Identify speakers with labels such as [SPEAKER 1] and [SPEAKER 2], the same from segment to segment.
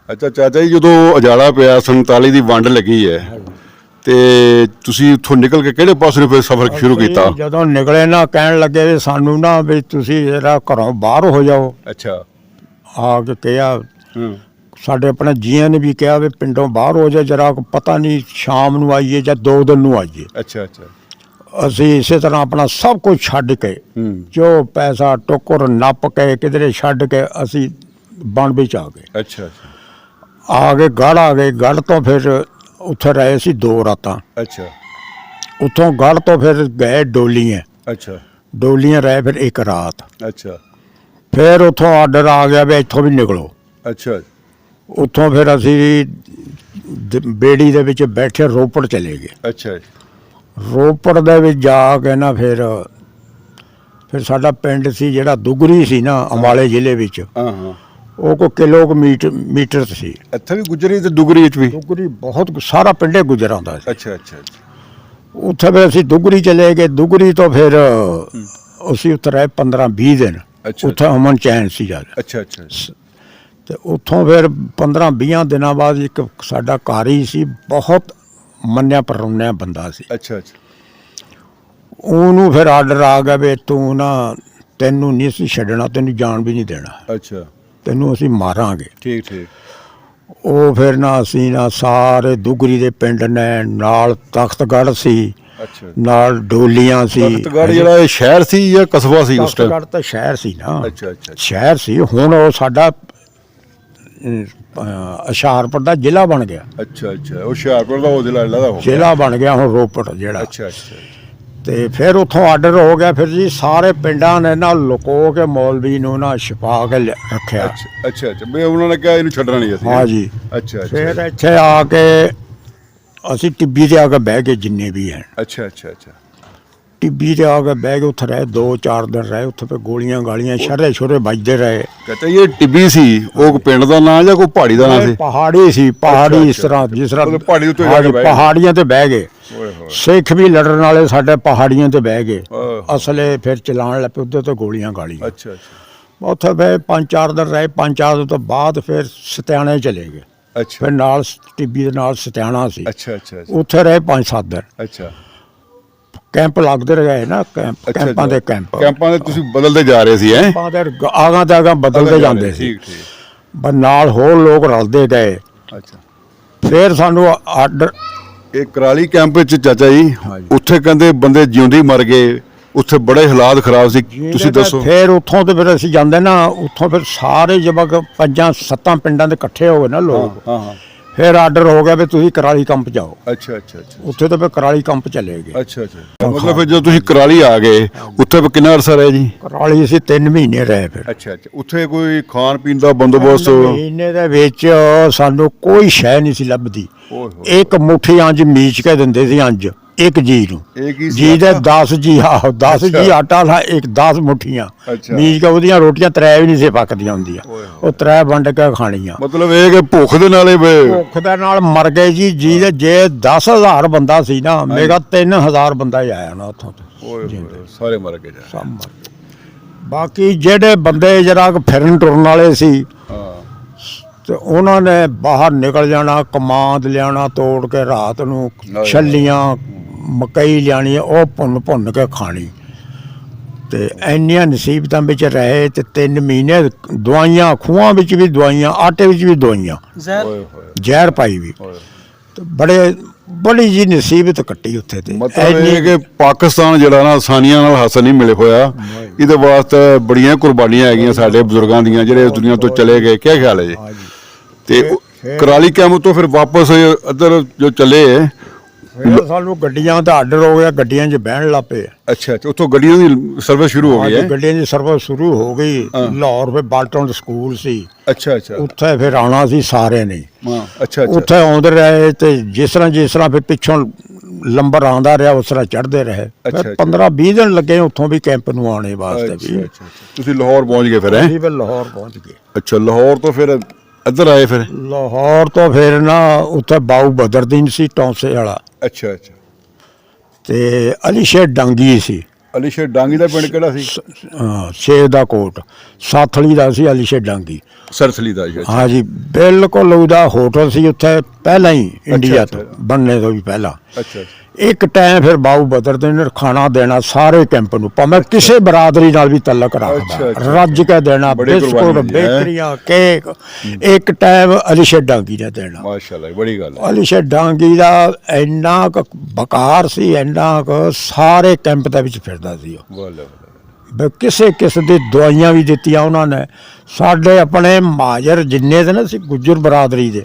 [SPEAKER 1] ਅੱਛਾ ਚਾਚਾ ਜੀ, ਜਦੋਂ ਉਜਾੜਾ ਪਿਆ 47 ਦੀ ਵੰਡ ਲੱਗੀ ਹੈ ਤੇ ਤੁਸੀਂ ਉੱਥੋਂ ਨਿਕਲ ਕੇ ਕਿਹੜੇ ਪਾਸੇ ਨੂੰ ਫਿਰ ਸਫ਼ਰ ਸ਼ੁਰੂ ਕੀਤਾ?
[SPEAKER 2] ਜਦੋਂ ਨਿਕਲੇ ਨਾ ਕਹਿਣ ਲੱਗੇ ਵੀ ਸਾਨੂੰ ਨਾ ਵੀ ਤੁਸੀਂ ਜਰਾ ਘਰੋਂ ਬਾਹਰ ਹੋ ਜਾਓ।
[SPEAKER 1] ਅੱਛਾ।
[SPEAKER 2] ਆ ਕੇ ਕਿਹਾ,
[SPEAKER 1] ਹੂੰ।
[SPEAKER 2] ਸਾਡੇ ਆਪਣੇ ਜੀਆਂ ਨੇ ਵੀ ਕਿਹਾ ਵੀ ਪਿੰਡੋਂ ਬਾਹਰ ਹੋ ਜਾ ਜਰਾ, ਪਤਾ ਨਹੀਂ ਸ਼ਾਮ ਨੂੰ ਆਈਏ ਜਾਂ 2 ਦਿਨ ਨੂੰ ਆਈਏ।
[SPEAKER 1] ਅੱਛਾ ਅੱਛਾ।
[SPEAKER 2] ਅਸੀਂ ਇਸੇ ਤਰ੍ਹਾਂ ਆਪਣਾ ਸਭ ਕੁਝ ਛੱਡ ਕੇ,
[SPEAKER 1] ਹੂੰ।
[SPEAKER 2] ਜੋ ਪੈਸਾ ਟੋਕਰ ਨੱਪ ਕੇ ਕਿਧਰੇ ਛੱਡ ਕੇ ਅਸੀਂ ਬਣ ਵਿੱਚ ਆ ਗਏ।
[SPEAKER 1] ਅੱਛਾ ਅੱਛਾ।
[SPEAKER 2] ਆ ਕੇ ਗੜ੍ਹ ਆ ਗਏ। ਗੜ੍ਹ ਤੋਂ ਫਿਰ ਉੱਥੇ ਰਹੇ ਸੀ 2 ਰਾਤਾਂ।
[SPEAKER 1] ਅੱਛਾ
[SPEAKER 2] ਉੱਥੋਂ ਗੜ੍ਹ ਤੋਂ ਫਿਰ ਗਏ ਡੋਲੀਆਂ।
[SPEAKER 1] ਅੱਛਾ
[SPEAKER 2] ਡੋਲੀਆਂ ਰਹੇ ਫਿਰ 1 ਰਾਤ।
[SPEAKER 1] ਅੱਛਾ
[SPEAKER 2] ਫਿਰ ਉੱਥੋਂ ਆਰਡਰ ਆ ਗਿਆ ਵੀ ਇੱਥੋਂ ਵੀ ਨਿਕਲੋ।
[SPEAKER 1] ਅੱਛਾ।
[SPEAKER 2] ਉੱਥੋਂ ਫਿਰ ਅਸੀਂ ਬੇੜੀ ਦੇ ਵਿੱਚ ਬੈਠੇ ਰੋਪੜ ਚਲੇ ਗਏ।
[SPEAKER 1] ਅੱਛਾ
[SPEAKER 2] ਰੋਪੜ ਦੇ ਵਿੱਚ ਜਾ ਕੇ ਨਾ ਫਿਰ ਸਾਡਾ ਪਿੰਡ ਸੀ ਜਿਹੜਾ ਦੁਗਰੀ ਸੀ ਨਾ, ਅੰਬਾਲੇ ਜ਼ਿਲ੍ਹੇ ਵਿੱਚ,
[SPEAKER 1] ਹਾਂ ਹਾਂ।
[SPEAKER 2] ਉਹ ਕੋਈ ਕਿਲੋਮੀਟਰ ਸੀ।
[SPEAKER 1] ਇੱਥੇ ਵੀ ਗੁਜਰੀ ਤੇ ਦੁਗਰੀ ਵਿੱਚ ਵੀ?
[SPEAKER 2] ਦੁਗਰੀ ਬਹੁਤ ਸਾਰਾ ਪਿੰਡੇ ਗੁਜਰਾਂ ਦਾ ਸੀ।
[SPEAKER 1] ਅੱਛਾ ਅੱਛਾ ਅੱਛਾ।
[SPEAKER 2] ਉੱਥੇ ਫਿਰ ਅਸੀਂ ਦੁਗਰੀ ਚਲੇ ਗਏ। ਦੁਗਰੀ ਤੋਂ ਫਿਰ ਅਸੀਂ ਉੱਥੇ ਰਹੇ 15-20 ਦਿਨ।
[SPEAKER 1] ਅੱਛਾ।
[SPEAKER 2] ਉੱਥੇ ਅਮਨ ਚੈਨ ਸੀ ਜ਼ਿਆਦਾ।
[SPEAKER 1] ਅੱਛਾ ਅੱਛਾ।
[SPEAKER 2] ਤੇ ਉੱਥੋਂ ਫਿਰ 15-20 ਦਿਨਾਂ ਬਾਅਦ ਇੱਕ ਸਾਡਾ ਕਾਰੀ ਸੀ, ਬਹੁਤ ਮੰਨਿਆ ਪਰੁੰਨਿਆ ਬੰਦਾ ਸੀ।
[SPEAKER 1] ਅੱਛਾ ਅੱਛਾ।
[SPEAKER 2] ਉਹਨੂੰ ਫਿਰ ਆਰਡਰ ਆ ਗਿਆ ਵੀ ਤੂੰ ਨਾ, ਤੈਨੂੰ ਨਹੀਂ ਅਸੀਂ ਛੱਡਣਾ, ਤੈਨੂੰ ਜਾਣ ਵੀ ਨਹੀਂ ਦੇਣਾ,
[SPEAKER 1] ਅੱਛਾ।
[SPEAKER 2] ਤੈਨੂੰ ਅਸੀਂ ਮਾਰਾਂਗੇ।
[SPEAKER 1] ਠੀਕ ਠੀਕ।
[SPEAKER 2] ਉਹ ਫਿਰ ਨਾ ਅਸੀਂ ਨਾ ਸਾਰੇ ਦੁਗਰੀ ਦੇ ਪਿੰਡ ਨੇ, ਨਾਲ ਤਖਤਗੜ੍ਹ ਸੀ,
[SPEAKER 1] ਅੱਛਾ।
[SPEAKER 2] ਨਾਲ ਡੋਲੀਆਂ ਸੀ।
[SPEAKER 1] ਤਖਤਗੜ੍ਹ ਜਿਹੜਾ ਇਹ ਸ਼ਹਿਰ ਸੀ ਜਾਂ ਕਸਬਾ ਸੀ ਉਸ ਟਾਈਮ?
[SPEAKER 2] ਤਖਤਗੜ੍ਹ ਤਾਂ ਸ਼ਹਿਰ ਸੀ ਨਾ।
[SPEAKER 1] ਅੱਛਾ ਅੱਛਾ।
[SPEAKER 2] ਸ਼ਹਿਰ ਸੀ। ਹੁਣ ਉਹ ਸਾਡਾ ਹੁਸ਼ਿਆਰਪੁਰ ਦਾ ਜ਼ਿਲ੍ਹਾ ਬਣ ਗਿਆ।
[SPEAKER 1] ਅੱਛਾ ਅੱਛਾ। ਉਹ ਹੁਸ਼ਿਆਰਪੁਰ ਦਾ ਉਹ ਜ਼ਿਲ੍ਹਾ ਹੋ ਗਿਆ।
[SPEAKER 2] ਜ਼ਿਲ੍ਹਾ ਬਣ ਗਿਆ ਹੁਣ ਰੋਪੜ ਜਿਹੜਾ।
[SPEAKER 1] ਅੱਛਾ ਅੱਛਾ।
[SPEAKER 2] ਤੇ ਫਿਰ ਉੱਥੋਂ ਆਰਡਰ ਹੋ ਗਿਆ। ਫਿਰ ਜੀ ਸਾਰੇ ਪਿੰਡਾਂ ਨੇ ਨਾ ਲੁਕੋ ਕੇ ਮੌਲਵੀ ਨੂੰ ਨਾ ਛੁਪਾ ਕੇ ਰੱਖਿਆ।
[SPEAKER 1] ਅੱਛਾ ਅੱਛਾ ਅੱਛਾ। ਵੀ ਉਹਨਾਂ ਨੇ ਕਿਹਾ ਇਹਨੂੰ ਛੱਡਣਾ ਨਹੀਂ ਅਸੀਂ।
[SPEAKER 2] ਹਾਂ ਜੀ।
[SPEAKER 1] ਅੱਛਾ ਅੱਛਾ।
[SPEAKER 2] ਫਿਰ ਇੱਥੇ ਆ ਕੇ ਅਸੀਂ ਟਿੱਬੀ ਤੇ ਆ ਕੇ ਬਹਿ ਗਏ ਜਿੰਨੇ ਵੀ ਹਨ।
[SPEAKER 1] ਅੱਛਾ ਅੱਛਾ ਅੱਛਾ।
[SPEAKER 2] ਟਿੱਬੀ ਤੇ ਆ ਕੇ ਬਹਿ ਗਏ। ਉੱਥੇ ਰਹੇ 2-4 ਦਿਨ ਰਹੇ। ਉੱਥੇ ਫਿਰ ਗੋਲੀਆਂ ਗਾਲੀਆਂ ਛੁਰੇ ਵੱਜਦੇ ਰਹੇ।
[SPEAKER 1] ਕਹਤਾ ਇਹ ਟਿੱਬੀ ਸੀ ਉਹ ਪਿੰਡ ਦਾ ਨਾਂ ਜਾਂ ਕੋਈ ਪਹਾੜੀ ਦਾ ਨਾਂ ਸੀ?
[SPEAKER 2] ਪਹਾੜੀ ਸੀ। ਪਹਾੜੀ
[SPEAKER 1] ਅੱਛਾ,
[SPEAKER 2] ਇਸ ਤਰ੍ਹਾਂ ਜਿਸ ਤਰ੍ਹਾਂ
[SPEAKER 1] ਮਤਲਬ ਪਹਾੜੀ ਉੱਤੇ ਜਾ ਕੇ ਬਹਿ ਗਏ।
[SPEAKER 2] ਪਹਾੜੀਆਂ ਤੇ ਬਹਿ ਗਏ।
[SPEAKER 1] ਓਏ ਹੋਏ।
[SPEAKER 2] ਸਿੱਖ ਵੀ ਲੜਨ ਵਾਲੇ ਸਾਡੇ ਪਹਾੜੀਆਂ ਤੇ ਬਹਿ ਗਏ।
[SPEAKER 1] ਓਏ।
[SPEAKER 2] ਅਸਲੇ ਫਿਰ ਚਲਾਉਣ ਲੱਗ ਪਏ ਉੱਧਰ ਤੋਂ ਗੋਲੀਆਂ ਗਾਲੀਆਂ।
[SPEAKER 1] ਅੱਛਾ ਅੱਛਾ।
[SPEAKER 2] ਉੱਥੇ ਫਿਰ 5-4 ਦਿਨ ਰਹੇ। 5-4 ਦਿਨ ਤੋਂ ਬਾਅਦ ਫਿਰ ਸਤਿਆਣੇ ਚਲੇ ਗਏ।
[SPEAKER 1] ਅੱਛਾ
[SPEAKER 2] ਫਿਰ ਨਾਲ ਟਿੱਬੀ ਦੇ ਨਾਲ ਸਤਿਆਣਾ ਸੀ।
[SPEAKER 1] ਅੱਛਾ ਅੱਛਾ।
[SPEAKER 2] ਉੱਥੇ ਰਹੇ 5-7 ਦਿਨ।
[SPEAKER 1] ਅੱਛਾ
[SPEAKER 2] ਕੈਂਪ ਲੱਗਦੇ ਰਹੇ ਨਾ, ਕੈਂਪਾਂ ਦੇ ਕੈਂਪ।
[SPEAKER 1] ਕੈਂਪਾਂ ਦੇ ਤੁਸੀਂ ਬਦਲਦੇ ਜਾ ਰਹੇ ਸੀ?
[SPEAKER 2] ਕੈਂਪਾਂ ਦੇ ਆਗਾਂ ਤੇ ਆਗਾਂ ਬਦਲਦੇ ਜਾਂਦੇ ਸੀ।
[SPEAKER 1] ਠੀਕ ਠੀਕ।
[SPEAKER 2] ਪਰ ਨਾਲ ਹੋਰ ਲੋਕ ਰਲਦੇ ਗਏ।
[SPEAKER 1] ਅੱਛਾ।
[SPEAKER 2] ਫਿਰ ਸਾਨੂੰ ਆਰਡਰ।
[SPEAKER 1] ਇਹ ਕਰਾਲੀ ਕੈਂਪ ਵਿੱਚ ਚਾਚਾ ਜੀ,
[SPEAKER 2] ਹਾਂਜੀ।
[SPEAKER 1] ਉੱਥੇ ਕਹਿੰਦੇ ਬੰਦੇ ਜਿਉਂਦੇ ਮਰ ਗਏ, ਉੱਥੇ ਬੜੇ ਹਾਲਾਤ ਖਰਾਬ ਸੀ, ਤੁਸੀਂ ਦੱਸੋ?
[SPEAKER 2] ਫਿਰ ਉੱਥੋਂ ਤੇ ਫਿਰ ਅਸੀਂ ਜਾਂਦੇ ਨਾ, ਉੱਥੋਂ ਫਿਰ ਸਾਰੇ ਜਬਕ 5-7 ਪਿੰਡਾਂ ਦੇ ਇਕੱਠੇ ਹੋ ਗਏ ਨਾ ਲੋਕ।
[SPEAKER 1] ਹਾਂ ਹਾਂ।
[SPEAKER 2] ਫਿਰ ਆਰਡਰ ਹੋ ਗਿਆ ਵੀ ਤੁਸੀਂ ਕਰਾਲੀ ਕੰਪ ਜਾਓ।
[SPEAKER 1] ਅੱਛਾ ਅੱਛਾ ਅੱਛਾ।
[SPEAKER 2] ਉੱਥੇ ਤਾਂ ਫਿਰ ਕਰਾਲੀ ਕੰਪ ਚਲੇ ਗਏ।
[SPEAKER 1] ਅੱਛਾ ਅੱਛਾ। ਮਤਲਬ ਫਿਰ ਜਦੋਂ ਤੁਸੀਂ ਕਰਾਲੀ ਆ ਗਏ, ਉੱਥੇ ਫਿਰ ਕਿੰਨਾ ਅਰਸਾ ਰਹੇ ਜੀ?
[SPEAKER 2] ਕਰਾਲੀ ਅਸੀਂ 3 ਮਹੀਨੇ ਰਹੇ। ਫਿਰ
[SPEAKER 1] ਅੱਛਾ ਅੱਛਾ। ਉੱਥੇ ਕੋਈ ਖਾਣ ਪੀਣ ਦਾ ਬੰਦੋਬਸਤ?
[SPEAKER 2] ਮਹੀਨੇ ਦੇ ਵਿੱਚ ਸਾਨੂੰ ਕੋਈ ਸ਼ੈ ਨਹੀਂ ਸੀ ਲੱਭਦੀ।
[SPEAKER 1] ਓਏ ਹੋਏ।
[SPEAKER 2] ਇੱਕ ਮੁੱਠੀ ਅੰਜ ਮੀਚ ਕੇ ਦਿੰਦੇ ਸੀ, ਅੰਜ ਇੱਕ ਜੀ ਨੂੰ।
[SPEAKER 1] ਇਹ ਕੀ ਸੀ?
[SPEAKER 2] ਜੀ ਦੇ 10 ਜੀ। ਆਹੋ 10
[SPEAKER 1] ਅੱਛਾ।
[SPEAKER 2] ਜੀ ਆਟਾ ਥਾ, ਇੱਕ 10 ਮੁੱਠੀਆਂ
[SPEAKER 1] ਅੱਛਾ।
[SPEAKER 2] ਮੀਚ ਕੇ। ਉਹਦੀਆਂ ਰੋਟੀਆਂ 3 ਵੀ ਨਹੀਂ ਸੀ ਪੱਕਦੀਆਂ ਹੁੰਦੀਆਂ।
[SPEAKER 1] ਓਏ ਹੋਏ।
[SPEAKER 2] ਉਹ 3 ਵੰਡ ਕੇ ਖਾਣੀਆਂ।
[SPEAKER 1] ਮਤਲਬ ਇਹ ਕਿ ਭੁੱਖ ਦੇ ਨਾਲੇ
[SPEAKER 2] ਭੁੱਖ ਦੇ ਨਾਲ ਮਰ ਗਏ ਜੀ। ਜੀ ਦੇ ਜੇ 10,000 ਬੰਦਾ ਸੀ ਨਾ, ਮੇਰਾ 3,000 ਬੰਦਾ ਹੀ ਆਇਆ ਨਾ ਉੱਥੋਂ ਤੇ।
[SPEAKER 1] ਓਏ ਹੋਏ, ਸਾਰੇ ਮਰ ਗਏ ਜਾ।
[SPEAKER 2] ਸਭ ਮਰ ਗਏ। ਬਾਕੀ ਜਿਹੜੇ ਬੰਦੇ ਜਰਾ ਫਿਰਨ ਟੁਰਨ ਵਾਲੇ ਸੀ,
[SPEAKER 1] ਹਾਂ।
[SPEAKER 2] ਤੇ ਉਹਨਾਂ ਨੇ ਬਾਹਰ ਨਿਕਲ ਜਾਣਾ, ਕਮਾਦ ਲਿਆਣਾ ਤੋੜ ਕੇ ਰਾਤ ਨੂੰ, ਛੱਲੀਆਂ ਮਕਈ ਲਿਆਣੀ, ਉਹ ਭੁੰਨ ਕੇ ਖਾਣੀ। ਤੇ ਇੰਨੀਆਂ ਨਸੀਬਤਾਂ ਵਿੱਚ ਰਹੇ। ਤੇ 3 ਮਹੀਨੇ ਦਵਾਈਆਂ, ਖੂਹਾਂ ਵਿੱਚ ਵੀ ਦਵਾਈਆਂ, ਆਟੇ ਵਿੱਚ ਵੀ ਦਵਾਈਆਂ,
[SPEAKER 1] ਓਏ ਹੋਏ।
[SPEAKER 2] ਜ਼ਹਿਰ ਪਾਈ ਵੀ।
[SPEAKER 1] ਓਏ।
[SPEAKER 2] ਤੇ ਬੜੀ ਜੀ ਨਸੀਬਤ ਕੱਟੀ ਉੱਥੇ ਤੇ।
[SPEAKER 1] ਮਤਲਬ ਇਹ ਕਿ ਪਾਕਿਸਤਾਨ ਜਿਹੜਾ ਨਾ ਆਸਾਨੀਆਂ ਨਾਲ ਹਾਸਲ ਨਹੀਂ ਮਿਲੇ ਹੋਇਆ, ਇਹਦੇ ਵਾਸਤੇ ਬੜੀਆਂ ਕੁਰਬਾਨੀਆਂ ਹੈਗੀਆਂ ਸਾਡੇ ਬਜ਼ੁਰਗਾਂ ਦੀਆਂ ਜਿਹੜੇ ਇਸ ਦੁਨੀਆ ਤੋਂ ਚਲੇ ਗਏ। ਕੀ ਖਿਆਲ ਹੈ ਜੀ? ਤੇ ਕਰਾਲੀ ਕੈਂਪ ਤੋਂ ਫਿਰ ਵਾਪਸ ਇੱਧਰ ਜੋ ਚੱਲੇ?
[SPEAKER 2] ਫਿਰ ਸਾਨੂੰ ਗੱਡੀਆਂ ਦਾ ਆਰਡਰ ਹੋ ਗਿਆ, ਗੱਡੀਆਂ 'ਚ ਬਹਿਣ ਲੱਗ ਪਏ।
[SPEAKER 1] ਅੱਛਾ ਅੱਛਾ। ਉੱਥੋਂ ਗੱਡੀਆਂ ਦੀ ਸਰਵਿਸ ਸ਼ੁਰੂ ਹੋ ਗਈ ਹੈ?
[SPEAKER 2] ਗੱਡੀਆਂ ਦੀ ਸਰਵਿਸ ਸ਼ੁਰੂ ਹੋ ਗਈ। ਲਾਹੌਰ ਫਿਰ ਬਾਲਟਨ ਸਕੂਲ ਸੀ।
[SPEAKER 1] ਅੱਛਾ ਅੱਛਾ।
[SPEAKER 2] ਉੱਥੇ ਫਿਰ ਆਉਣਾ ਸੀ ਸਾਰਿਆਂ ਨੇ।
[SPEAKER 1] ਹਾਂ। ਅੱਛਾ ਅੱਛਾ।
[SPEAKER 2] ਉੱਥੇ ਆਉਂਦੇ ਰਹੇ ਤੇ ਜਿਸ ਤਰ੍ਹਾਂ ਫਿਰ ਪਿੱਛੋਂ ਲੰਬਰ ਆਉਂਦਾ ਰਿਹਾ, ਉਸ ਤਰ੍ਹਾਂ ਚੜ੍ਹਦੇ ਰਹੇ। ਫਿਰ 15-20 ਦਿਨ ਲੱਗੇ ਉੱਥੋਂ ਵੀ ਕੈਂਪ ਨੂੰ ਆਉਣੇ ਵਾਸਤੇ ਵੀ।
[SPEAKER 1] ਅੱਛਾ। ਤੁਸੀਂ ਲਾਹੌਰ ਪਹੁੰਚ ਗਏ ਫਿਰ?
[SPEAKER 2] ਅਸੀਂ ਫਿਰ ਲਾਹੌਰ ਪਹੁੰਚ ਗਏ।
[SPEAKER 1] ਅੱਛਾ। ਲਾਹੌਰ ਤੋਂ ਫਿਰ ਇੱਧਰ ਆਏ ਫਿਰ?
[SPEAKER 2] ਲਾਹੌਰ ਤੋਂ ਫਿਰ ਨਾ ਉੱਥੇ ਬਾਊ ਬਦਰਦੀਨ ਸੀ, ਟੌਂਸੇ ਵਾਲਾ।
[SPEAKER 1] ਅੱਛਾ ਅੱਛਾ।
[SPEAKER 2] ਤੇ ਅਲੀ ਸ਼ੇਰ ਡਾਂਗੀ ਸੀ।
[SPEAKER 1] ਅਲੀ ਸ਼ੇਰ ਡਾਂਗੀ ਦਾ ਪਿੰਡ ਕਿਹੜਾ ਸੀ?
[SPEAKER 2] ਸ਼ੇਖ ਦਾ ਕੋਟ ਸਾਥਲੀ ਦਾ ਸੀ ਅਲੀ ਸ਼ੇਰ ਡਾਂਗੀ।
[SPEAKER 1] ਸਰਥਲੀ ਦਾ ਜੀ।
[SPEAKER 2] ਹਾਂ ਜੀ, ਬਿਲਕੁਲ ਉਹਦਾ ਹੋਟਲ ਸੀ ਉੱਥੇ ਪਹਿਲਾਂ ਹੀ ਇੰਡੀਆ ਤੋਂ ਬਣਨੇ ਤੋਂ ਵੀ ਪਹਿਲਾਂ।
[SPEAKER 1] ਅੱਛਾ
[SPEAKER 2] ਇੱਕ ਟਾਈਮ ਫਿਰ ਬਾਬੂ ਬਦਰ ਦੇ ਨੇ ਖਾਣਾ ਦੇਣਾ ਸਾਰੇ ਕੈਂਪ ਨੂੰ, ਭਾਵੇਂ ਕਿਸੇ ਬਰਾਦਰੀ ਨਾਲ ਵੀ ਤਲਕ ਰੱਖਦਾ, ਰੱਜ ਕੇ ਦੇਣਾ, ਬਿਸਕੁਟ, ਬੇਕਰੀਆਂ, ਕੇਕ। ਇੱਕ ਟਾਈਮ ਅਲੀ ਸ਼ੇਰ ਡਾਂਗੀ ਨੇ ਦੇਣਾ।
[SPEAKER 1] ਮਾਸ਼ਾਅੱਲਾ, ਬੜੀ ਗੱਲ ਹੈ।
[SPEAKER 2] ਅਲੀ ਸ਼ੇਰ ਡਾਂਗੀ ਦਾ ਇੰਨਾ ਕੁ ਬਕਾਰ ਸੀ, ਇੰਨਾ ਕੁ ਸਾਰੇ ਕੈਂਪ ਦੇ ਵਿੱਚ ਫਿਰਦਾ ਸੀ ਉਹ। ਕਿਸੇ ਦੀ ਦਵਾਈਆਂ ਵੀ ਦਿੱਤੀਆਂ ਉਹਨਾਂ ਨੇ। ਸਾਡੇ ਆਪਣੇ ਮਾਜਰ ਜਿੰਨੇ ਦੇ ਨਾ ਸੀ ਗੁੱਜਰ ਬਰਾਦਰੀ ਦੇ,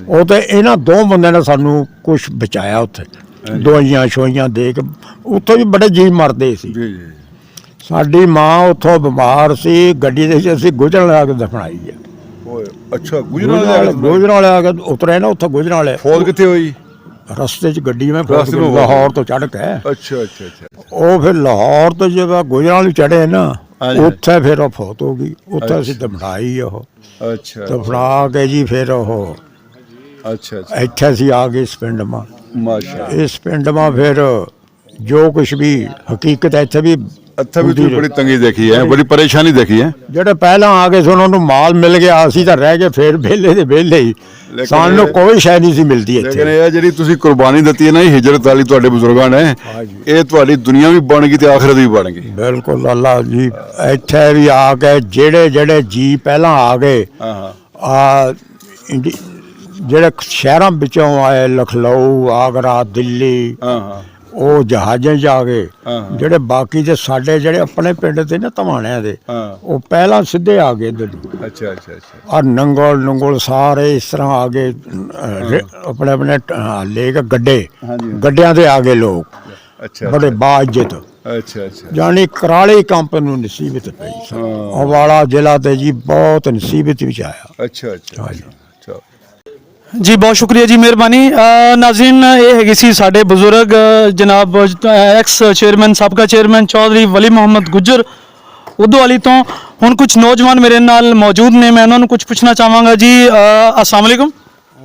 [SPEAKER 2] ਉਹ ਤੇ ਇਹਨਾਂ ਦੋ ਬੰਦਿਆਂ ਨੇ ਸਾਨੂੰ ਕੁਝ ਬਚਾਇਆ ਉੱਥੇ, ਦਵਾਈਆਂ ਸ਼ੋਈਆਂ ਦੇ ਕੇ। ਉੱਥੋਂ ਵੀ ਬੜੇ ਜੀਵ ਮਰਦੇ ਸੀ। ਸਾਡੀ ਮਾਂ ਉੱਥੋਂ ਬਿਮਾਰ ਸੀ, ਗੱਡੀ ਦੇ ਵਿੱਚ ਅਸੀਂ ਗੁਜਰਨ ਆ ਕੇ ਦਫਨਾਈ ਹੈ।
[SPEAKER 1] ਅੱਛਾ,
[SPEAKER 2] ਗੁਜਰਨ ਵਾਲੇ ਆ ਕੇ ਉਤਰੇ ਨਾ ਉੱਥੋਂ ਗੁਜਰਨ ਵਾਲੇ।
[SPEAKER 1] ਫੌਤ ਕਿੱਥੇ ਹੋਈ?
[SPEAKER 2] ਰਸਤੇ 'ਚ ਗੱਡੀ ਮੈਂ ਲਾਹੌਰ ਤੋਂ ਚੜ੍ਹ ਕੇ।
[SPEAKER 1] ਅੱਛਾ।
[SPEAKER 2] ਉਹ ਫਿਰ ਲਾਹੌਰ ਤੋਂ ਜਦੋਂ ਗੁਜਰਾਂ ਵਾਲੀ ਚੜ੍ਹੇ ਨਾ, ਉੱਥੇ ਫਿਰ ਉਹ ਫੌਤ ਹੋ ਗਈ। ਉੱਥੇ ਅਸੀਂ ਦਫਨਾਈ ਉਹ।
[SPEAKER 1] ਅੱਛਾ।
[SPEAKER 2] ਦਫਨਾ ਕੇ ਜੀ ਫਿਰ ਉਹ ਇੱਥੇ ਅਸੀਂ ਆ ਗਏ ਇਸ ਪਿੰਡ ਮਾ।
[SPEAKER 1] ਮਾਸ਼ਾਅੱਲਾ।
[SPEAKER 2] ਇਸ ਪਿੰਡ ਮਾ ਫਿਰ ਜੋ ਕੁਛ ਵੀ ਹਕੀਕਤ ਇੱਥੇ ਵੀ
[SPEAKER 1] ਤੁਸੀਂ ਬੜੀ ਤੰਗੀ ਦੇਖੀ ਹੈ, ਬੜੀ ਪਰੇਸ਼ਾਨੀ ਦੇਖੀ ਹੈ।
[SPEAKER 2] ਜਿਹੜੇ ਪਹਿਲਾਂ ਆ ਗਏ ਸੀ ਉਹਨਾਂ ਨੂੰ ਮਾਲ ਮਿਲ ਗਿਆ, ਅਸੀਂ ਤਾਂ ਰਹਿ ਗਏ ਫਿਰ ਵਿਹਲੇ ਦੇ ਵਿਹਲੇ ਹੀ। ਸਾਨੂੰ ਕੋਈ ਸ਼ੈ ਨਹੀਂ ਸੀ ਮਿਲਦੀ ਇੱਥੇ।
[SPEAKER 1] ਲੇਕਿਨ ਇਹ ਜਿਹੜੀ ਤੁਸੀਂ ਕੁਰਬਾਨੀ ਦਿੱਤੀ ਹੈ ਨਾ, ਇਹ ਹਿਜਰਤ ਵਾਲੀ ਤੁਹਾਡੇ ਬਜ਼ੁਰਗਾਂ ਨੇ, ਇਹ ਤੁਹਾਡੀ ਦੁਨੀਆ ਵੀ ਬਣ ਗਈ ਤੇ ਆਖਰਤ ਵੀ ਬਣ ਗਈ।
[SPEAKER 2] ਬਿਲਕੁਲ ਅੱਲਾ ਜੀ। ਇੱਥੇ ਵੀ ਆ ਕੇ ਜਿਹੜੇ ਜੀ ਪਹਿਲਾਂ ਆ ਗਏ, ਜਿਹੜੇ ਸ਼ਹਿਰਾਂ ਵਿੱਚੋਂ ਆਏ, ਲਖਨਊ, ਆਗਰਾ, ਦਿੱਲੀ, ਉਹ ਜਹਾਜ਼ਾਂ 'ਚ ਆ ਗਏ। ਜਿਹੜੇ ਬਾਕੀ ਦੇ ਸਾਡੇ ਜਿਹੜੇ ਆਪਣੇ ਪਿੰਡ ਤੇ ਨਾ ਧਵਾਣਿਆਂ ਦੇ, ਉਹ ਪਹਿਲਾਂ ਸਿੱਧੇ ਆ ਗਏ ਇੱਧਰ ਨੂੰ। ਅੱਛਾ। ਨੰਗਲ ਸਾਰੇ ਇਸ ਤਰ੍ਹਾਂ ਆ ਗਏ, ਆਪਣੇ ਆਪਣੇ ਲੈ ਕੇ ਗੱਡਿਆਂ ਤੇ ਆ ਗਏ ਲੋਕ, ਬੜੇ ਬਾਇਜ਼ਤ। ਜਾਨੀ ਕਰਾਲੀ ਕੰਪ ਨੂੰ ਨਸੀਬਤ ਪਈ। ਅੰਬਾਲਾ ਜ਼ਿਲ੍ਹਾ ਤੇ ਜੀ ਬਹੁਤ ਨਸੀਬਤ ਵਿੱਚ ਆਇਆ।
[SPEAKER 1] ਅੱਛਾ।
[SPEAKER 3] ਜੀ ਬਹੁਤ ਸ਼ੁਕਰੀਆ ਜੀ, ਮਿਹਰਬਾਨੀ। ਨਾਜ਼ਰੀਨ, ਇਹ ਹੈਗੇ ਸੀ ਸਾਡੇ ਬਜ਼ੁਰਗ ਜਨਾਬ ਐਕਸ ਚੇਅਰਮੈਨ, ਸਾਬਕਾ ਚੇਅਰਮੈਨ ਚੌਧਰੀ ਵਲੀ ਮੁਹੰਮਦ ਗੁੱਜਰ ਉਦੋਵਾਲੀ ਤੋਂ। ਹੁਣ ਕੁਝ ਨੌਜਵਾਨ ਮੇਰੇ ਨਾਲ ਮੌਜੂਦ ਨੇ, ਮੈਂ ਉਹਨਾਂ ਨੂੰ ਕੁਝ ਪੁੱਛਣਾ ਚਾਹਾਂਗਾ ਜੀ। अस्सलाम वालेकुम।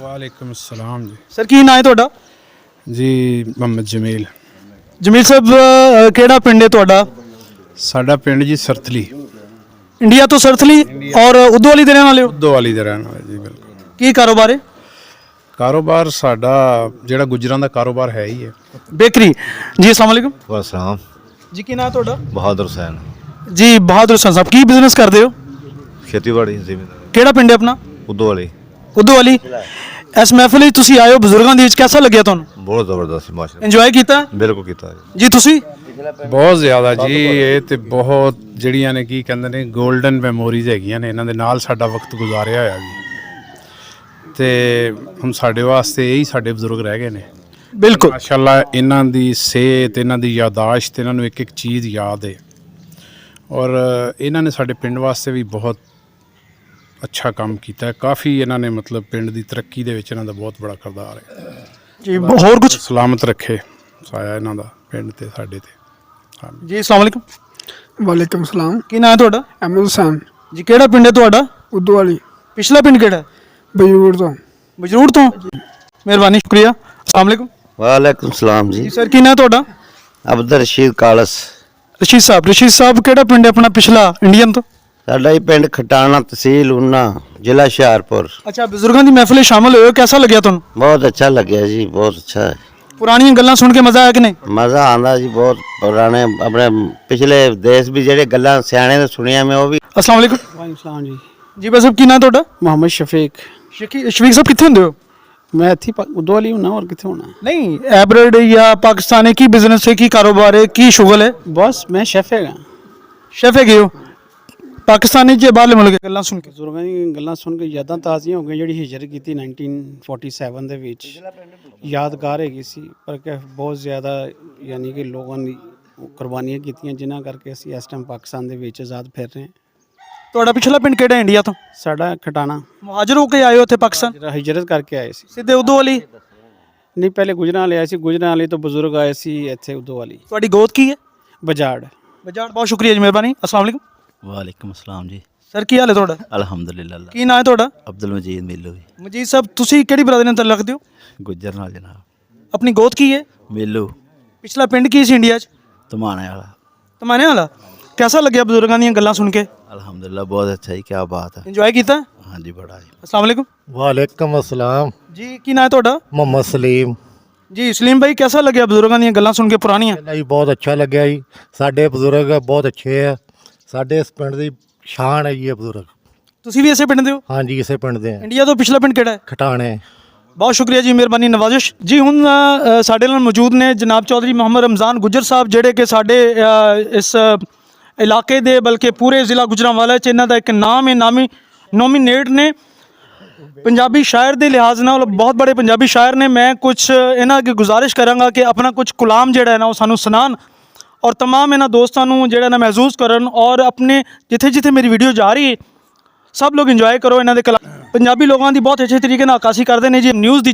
[SPEAKER 4] वालेकुम अस्सलाम जी।
[SPEAKER 3] ਸਰ, ਕੀ ਨਾਂ ਹੈ ਤੁਹਾਡਾ?
[SPEAKER 4] जी मोहम्मद जमील।
[SPEAKER 3] ਜਮੀਲ ਸਾਹਿਬ, ਕਿਹੜਾ ਪਿੰਡ ਹੈ ਤੁਹਾਡਾ?
[SPEAKER 4] साडा पिंड जी सरथली,
[SPEAKER 3] ਇੰਡੀਆ ਤੋਂ ਸਰਥਲੀ, ਔਰ ਉਦੋਵਾਲੀ ਦੇ ਰਹਿਣ ਵਾਲੇ ਹੋ?
[SPEAKER 4] उदोवाली दे रहने वाले जी। बिल्कुल।
[SPEAKER 3] ਕੀ ਕਾਰੋਬਾਰ ਹੈ?
[SPEAKER 4] कारोबार साडा जेड़ा गुजरां दा कारोबार है ही है।
[SPEAKER 3] ਬੇਕਰੀ। ਜੀ अस्सलाम वालेकुम।
[SPEAKER 5] ਵਾਸਲਾਮ।
[SPEAKER 3] ਜੀ ਕੀ ਨਾਂ ਹੈ ਤੁਹਾਡਾ?
[SPEAKER 5] ਬਹਾਦਰ ਹੁਸੈਨ।
[SPEAKER 3] ਜੀ ਬਹਾਦਰ ਹੁਸੈਨ ਸਾਹਿਬ, ਕੀ ਬਿਜ਼ਨਸ ਕਰਦੇ ਹੋ?
[SPEAKER 5] ਖੇਤੀਬਾੜੀ ਜ਼ਿਮੀਂਦਾਰ।
[SPEAKER 3] ਕਿਹੜਾ ਪਿੰਡ ਹੈ ਆਪਣਾ?
[SPEAKER 5] ਉਦੋਵਾਲੀ।
[SPEAKER 3] ਉਦੋਵਾਲੀ। ਇਸ ਮਹਿਫਿਲ ਵਿੱਚ ਤੁਸੀਂ ਆਏ ਹੋ, ਬਜ਼ੁਰਗਾਂ ਦੇ ਵਿੱਚ ਕੈਸਾ ਲੱਗਿਆ ਤੁਹਾਨੂੰ?
[SPEAKER 5] ਬਹੁਤ ਜ਼ਬਰਦਸਤ ਮਾਸ਼ਾਅੱਲਾ।
[SPEAKER 3] ਇੰਜੋਏ ਕੀਤਾ?
[SPEAKER 5] ਬਿਲਕੁਲ ਕੀਤਾ
[SPEAKER 3] ਜੀ ਤੁਸੀਂ?
[SPEAKER 4] ਬਹੁਤ ਜ਼ਿਆਦਾ ਜੀ। ਇਹ ਤੇ ਬਹੁਤ ਜਿਹੜੀਆਂ ਨੇ ਕੀ ਕਹਿੰਦੇ ਨੇ 골ਡਨ ਮੈਮੋਰੀਜ਼ ਹੈਗੀਆਂ ਨੇ, ਇਹਨਾਂ ਦੇ ਨਾਲ ਸਾਡਾ ਵਕਤ ਗੁਜ਼ਾਰਿਆ ਹੋਇਆ ਜੀ। ਤੇ ਹੁਣ ਸਾਡੇ ਵਾਸਤੇ ਇਹੀ ਸਾਡੇ ਬਜ਼ੁਰਗ ਰਹਿ ਗਏ ਨੇ।
[SPEAKER 3] ਬਿਲਕੁਲ
[SPEAKER 4] ਮਾਸ਼ਾਅੱਲਾ, ਇਹਨਾਂ ਦੀ ਸਿਹਤ, ਇਹਨਾਂ ਦੀ ਯਾਦਾਸ਼ਤ, ਇਹਨਾਂ ਨੂੰ ਇੱਕ ਇੱਕ ਚੀਜ਼ ਯਾਦ ਹੈ। ਔਰ ਇਹਨਾਂ ਨੇ ਸਾਡੇ ਪਿੰਡ ਵਾਸਤੇ ਵੀ ਬਹੁਤ ਅੱਛਾ ਕੰਮ ਕੀਤਾ ਹੈ। ਕਾਫੀ ਇਹਨਾਂ ਨੇ ਮਤਲਬ ਪਿੰਡ ਦੀ ਤਰੱਕੀ ਦੇ ਵਿੱਚ ਇਹਨਾਂ ਦਾ ਬਹੁਤ ਬੜਾ ਕਿਰਦਾਰ ਹੈ
[SPEAKER 3] ਜੀ। ਹੋਰ ਕੁਝ?
[SPEAKER 4] ਸਲਾਮਤ ਰੱਖੇ ਸਾਇਆ ਇਹਨਾਂ ਦਾ ਪਿੰਡ ਤੇ ਸਾਡੇ ਤੇ।
[SPEAKER 3] ਜੀ अस्सलाम वालेकुम।
[SPEAKER 6] वालेकुम सलाम।
[SPEAKER 3] ਕੀ ਨਾਂ ਹੈ ਤੁਹਾਡਾ?
[SPEAKER 6] अहमद हुसैन।
[SPEAKER 3] ਜੀ ਕਿਹੜਾ ਪਿੰਡ ਹੈ ਤੁਹਾਡਾ?
[SPEAKER 6] उदोवाली।
[SPEAKER 3] ਪਿਛਲਾ ਪਿੰਡ ਕਿਹੜਾ?
[SPEAKER 6] बजरूर तो।
[SPEAKER 3] ਬਜਰੂਰ ਤੋਂ। ਮਿਹਰਬਾਨੀ, ਸ਼ੁਕਰੀਆ। अस्सलाम वालेकुम।
[SPEAKER 7] वालेकुम सलाम जी।
[SPEAKER 3] ਜੀ ਸਰ, ਕੀ ਨਾਂ ਹੈ ਤੁਹਾਡਾ?
[SPEAKER 7] ਅਬਦੁਰ ਰਸ਼ੀਦ ਕਾਲਸ।
[SPEAKER 3] ਰਸ਼ੀਦ ਸਾਹਿਬ। ਰਸ਼ੀਦ ਸਾਹਿਬ, ਕਿਹੜਾ ਪਿੰਡ ਹੈ ਆਪਣਾ ਪਿਛਲਾ ਇੰਡੀਅਨ ਤੋਂ?
[SPEAKER 7] ਸਾਡਾ ਹੀ ਪਿੰਡ ਖਟਾਣਾ, ਤਹਿਸੀਲ ਊਨਾ, ਜ਼ਿਲ੍ਹਾ ਹੁਸ਼ਿਆਰਪੁਰ।
[SPEAKER 3] ਅੱਛਾ, ਬਜ਼ੁਰਗਾਂ ਦੀ ਮਹਿਫਿਲ ਵਿੱਚ ਸ਼ਾਮਲ ਹੋਏ ਹੋ, ਕੈਸਾ ਲੱਗਿਆ ਤੁਹਾਨੂੰ?
[SPEAKER 7] ਬਹੁਤ ਅੱਛਾ ਲੱਗਿਆ ਜੀ, ਬਹੁਤ ਅੱਛਾ ਹੈ।
[SPEAKER 3] ਪੁਰਾਣੀਆਂ ਗੱਲਾਂ ਸੁਣ ਕੇ ਮਜ਼ਾ ਆਇਆ ਕਿ ਨਹੀਂ?
[SPEAKER 7] ਮਜ਼ਾ ਆਉਂਦਾ ਜੀ ਬਹੁਤ। ਪੁਰਾਣੇ ਆਪਣੇ ਪਿਛਲੇ ਦੇਸ਼ ਵੀ ਜਿਹੜੇ ਗੱਲਾਂ ਸਿਆਣੇ ਨੇ ਸੁਣੀਆਂ ਮੈਂ ਉਹ ਵੀ।
[SPEAKER 3] अस्सलाम वालेकुम।
[SPEAKER 6] वालेकुम सलाम जी।
[SPEAKER 3] ਜੀ ਬਸ ਕੀ ਨਾਂ ਤੁਹਾਡਾ?
[SPEAKER 6] मोहम्मद शफीक।
[SPEAKER 3] ਸ਼ਫੀਕ ਸਾਹਿਬ, ਕਿੱਥੇ ਹੁੰਦੇ ਹੋ?
[SPEAKER 6] मैं इत्थे उदोवाली होना और कित्थे होना?
[SPEAKER 3] ਨਹੀਂ, ਐਬਰਡ ਜਾਂ ਪਾਕਿਸਤਾਨ ਹੈ? ਕੀ ਬਿਜ਼ਨਸ ਹੈ, ਕੀ ਕਾਰੋਬਾਰ ਹੈ, ਕੀ ਸ਼ੁਗਲ ਹੈ?
[SPEAKER 6] बस मैं शेफ हैगा।
[SPEAKER 3] ਸ਼ੈਫ ਹੈਗੇ ਹੋ? ਪਾਕਿਸਤਾਨੀ ਜੇ ਬਾਹਰਲੇ ਮੁਲਕ ਗੱਲਾਂ ਸੁਣ ਕੇ?
[SPEAKER 6] ਬਜ਼ੁਰਗਾਂ ਦੀਆਂ ਗੱਲਾਂ ਸੁਣ ਕੇ ਯਾਦਾਂ ਤਾਜ਼ੀਆਂ ਹੋ ਗਈਆਂ। ਜਿਹੜੀ ਹਿਜਰਤ ਕੀਤੀ 1947 ਦੇ ਵਿੱਚ, ਯਾਦਗਾਰ ਹੈਗੀ ਸੀ। ਪਰ ਕਿ ਬਹੁਤ ਜ਼ਿਆਦਾ ਯਾਨੀ ਕਿ ਲੋਕਾਂ ਨੇ ਕੁਰਬਾਨੀਆਂ ਕੀਤੀਆਂ, ਜਿਨ੍ਹਾਂ ਕਰਕੇ ਅਸੀਂ ਇਸ ਟਾਈਮ ਪਾਕਿਸਤਾਨ ਦੇ ਵਿੱਚ ਆਜ਼ਾਦ ਫਿਰ ਰਹੇ ਹਾਂ।
[SPEAKER 3] ਤੁਹਾਡਾ ਪਿਛਲਾ ਪਿੰਡ ਕਿਹੜਾ ਇੰਡੀਆ ਤੋਂ?
[SPEAKER 6] ਸਾਡਾ ਖਟਾਣਾ।
[SPEAKER 3] ਮੁਹਾਜਰ ਹੋ ਕੇ ਆਏ ਹੋ ਇੱਥੇ ਪਾਕਿਸਤਾਨ?
[SPEAKER 6] ਜਿਹੜਾ ਹਿਜਰਤ ਕਰਕੇ ਆਏ ਸੀ।
[SPEAKER 3] ਸਿੱਧੇ ਉਦੋਵਾਲੀ?
[SPEAKER 6] ਨਹੀਂ, ਪਹਿਲੇ ਗੁਜਰਾਂਵਾਲੇ ਆਏ ਸੀ। ਗੁਜਰਾਂਵਾਲੇ ਤੋਂ ਬਜ਼ੁਰਗ ਆਏ ਸੀ ਇੱਥੇ ਉਦੋਵਾਲੀ।
[SPEAKER 3] ਤੁਹਾਡੀ ਗੋਤ ਕੀ ਹੈ?
[SPEAKER 6] ਬਜਾੜ।
[SPEAKER 3] ਬਜਾੜ। ਬਹੁਤ ਸ਼ੁਕਰੀਆ ਜੀ, ਮਿਹਰਬਾਨੀ। अस्सलाम वालेकुम।
[SPEAKER 5] ਵਾਲੇਕੁਮ ਅਸਲਾਮ ਜੀ।
[SPEAKER 3] ਸਰ, ਕੀ ਹਾਲ ਹੈ ਤੁਹਾਡਾ?
[SPEAKER 5] ਅਲਹਮਦੁਲਿਲਾ।
[SPEAKER 3] ਕੀ ਨਾਂ ਹੈ ਤੁਹਾਡਾ?
[SPEAKER 5] ਅਬਦੁਲ ਮਜੀਦ ਮੇਲੂ ਜੀ।
[SPEAKER 3] ਮਜੀਦ ਸਾਹਿਬ, ਤੁਸੀਂ ਕਿਹੜੀ ਬਰਾਦਰੀ ਨਾਲ ਤਾਲੁਕ ਰੱਖਦੇ ਹੋ?
[SPEAKER 5] ਗੁੱਜਰ ਨਾਲ ਜਨਾਬ।
[SPEAKER 3] ਆਪਣੀ ਗੋਤ ਕੀ ਹੈ?
[SPEAKER 5] ਮੇਲੂ।
[SPEAKER 3] ਪਿਛਲਾ ਪਿੰਡ ਕੀ ਸੀ ਇੰਡੀਆ 'ਚ?
[SPEAKER 5] ਧਮਾਣੇ ਵਾਲਾ।
[SPEAKER 3] ਤਮਾਨੇ ਵਾਲਾ कैसा लगे ਬਜ਼ੁਰਗਾਂ ਦੀਆਂ ਗੱਲਾਂ ਸੁਣ ਕੇ
[SPEAKER 5] अल्हम्दुलिल्लाह बहुत अच्छा ही, क्या बात है।
[SPEAKER 3] ਇੰਜੋਏ ਕੀਤਾ
[SPEAKER 5] हाँ जी बड़ा जी।
[SPEAKER 3] ਅਸਲਾਮ ਵਾਲੇकुम
[SPEAKER 8] वालेकुम अस्सलाम।
[SPEAKER 3] ਜੀ ਕੀ ਨਾਂ ਹੈ ਤੁਹਾਡਾ
[SPEAKER 8] मोहम्मद सलीम।
[SPEAKER 3] ਜੀ ਸਲੀਮ ਭਾਈ कैसा ਲੱਗਿਆ ਬਜ਼ੁਰਗਾਂ ਦੀਆਂ ਗੱਲਾਂ ਸੁਣ ਕੇ ਪੁਰਾਣੀਆਂ
[SPEAKER 8] ਜੀ ਬਹੁਤ ਅੱਛਾ ਲੱਗਿਆ ਜੀ। ਸਾਡੇ ਬਜ਼ੁਰਗ ਬਹੁਤ ਅੱਛੇ ਆ। ਸਾਡੇ ਇਸ ਪਿੰਡ ਦੀ ਸ਼ਾਨ ਹੈ ਜੀ ਇਹ ਬਜ਼ੁਰਗ।
[SPEAKER 3] ਤੁਸੀਂ ਵੀ ਇਸੇ ਪਿੰਡ ਦੇ ਹੋ
[SPEAKER 8] ਹਾਂਜੀ ਇਸੇ ਪਿੰਡ ਦੇ ਆ,
[SPEAKER 3] ਇੰਡੀਆ ਤੋਂ ਪਿਛਲਾ ਪਿੰਡ ਕਿਹੜਾ ਹੈ
[SPEAKER 8] ਖਟਾਣੇ।
[SPEAKER 3] ਬਹੁਤ ਸ਼ੁਕਰੀਆ ਜੀ ਮਿਹਰਬਾਨੀ ਨਵਾਜ਼ਿਸ਼ ਜੀ। ਹੁਣ ਸਾਡੇ ਨਾਲ ਮੌਜੂਦ ਨੇ ਜਨਾਬ ਚੌਧਰੀ ਮੁਹੰਮਦ ਰਮਜ਼ਾਨ ਗੁੱਜਰ ਸਾਹਿਬ ਜਿਹੜੇ ਕਿ ਸਾਡੇ ਇਸ ਇਲਾਕੇ ਦੇ ਬਲਕਿ ਪੂਰੇ ਜ਼ਿਲ੍ਹਾ ਗੁਜਰਾਂਵਾਲਾ 'ਚ ਇਹਨਾਂ ਦਾ ਇੱਕ ਨਾਮ ਹੈ, ਨਾਮੀ ਨੋਮੀਨੇਟ ਨੇ ਪੰਜਾਬੀ ਸ਼ਾਇਰ ਦੇ ਲਿਹਾਜ਼ ਨਾਲ, ਬਹੁਤ ਬੜੇ ਪੰਜਾਬੀ ਸ਼ਾਇਰ ਨੇ। ਮੈਂ ਕੁਝ ਇਹਨਾਂ ਅੱਗੇ ਗੁਜ਼ਾਰਿਸ਼ ਕਰਾਂਗਾ ਕਿ ਆਪਣਾ ਕੁਝ ਕਲਾਮ ਜਿਹੜਾ ਹੈ ਨਾ ਉਹ ਸਾਨੂੰ ਸੁਣਾਉਣ ਔਰ तमाम ਇਹਨਾਂ ਦੋਸਤਾਂ ਨੂੰ ਜਿਹੜਾ ਨਾ ਮਹਿਸੂਸ ਕਰਨ ਔਰ ਆਪਣੇ ਜਿੱਥੇ ਜਿੱਥੇ ਮੇਰੀ ਵੀਡੀਓ ਜਾ ਰਹੀ ਹੈ ਸਭ ਲੋਕ ਇੰਜੋਏ ਕਰੋ ਇਹਨਾਂ ਦੇ ਕਲਾਮ। ਪੰਜਾਬੀ ਲੋਕਾਂ ਦੀ ਬਹੁਤ ਅੱਛੇ ਤਰੀਕੇ ਨਾਲ ਅਕਾਸ਼ੀ ਕਰਦੇ ਨੇ ਜੀ। ਨਿਊਜ਼ ਦੀ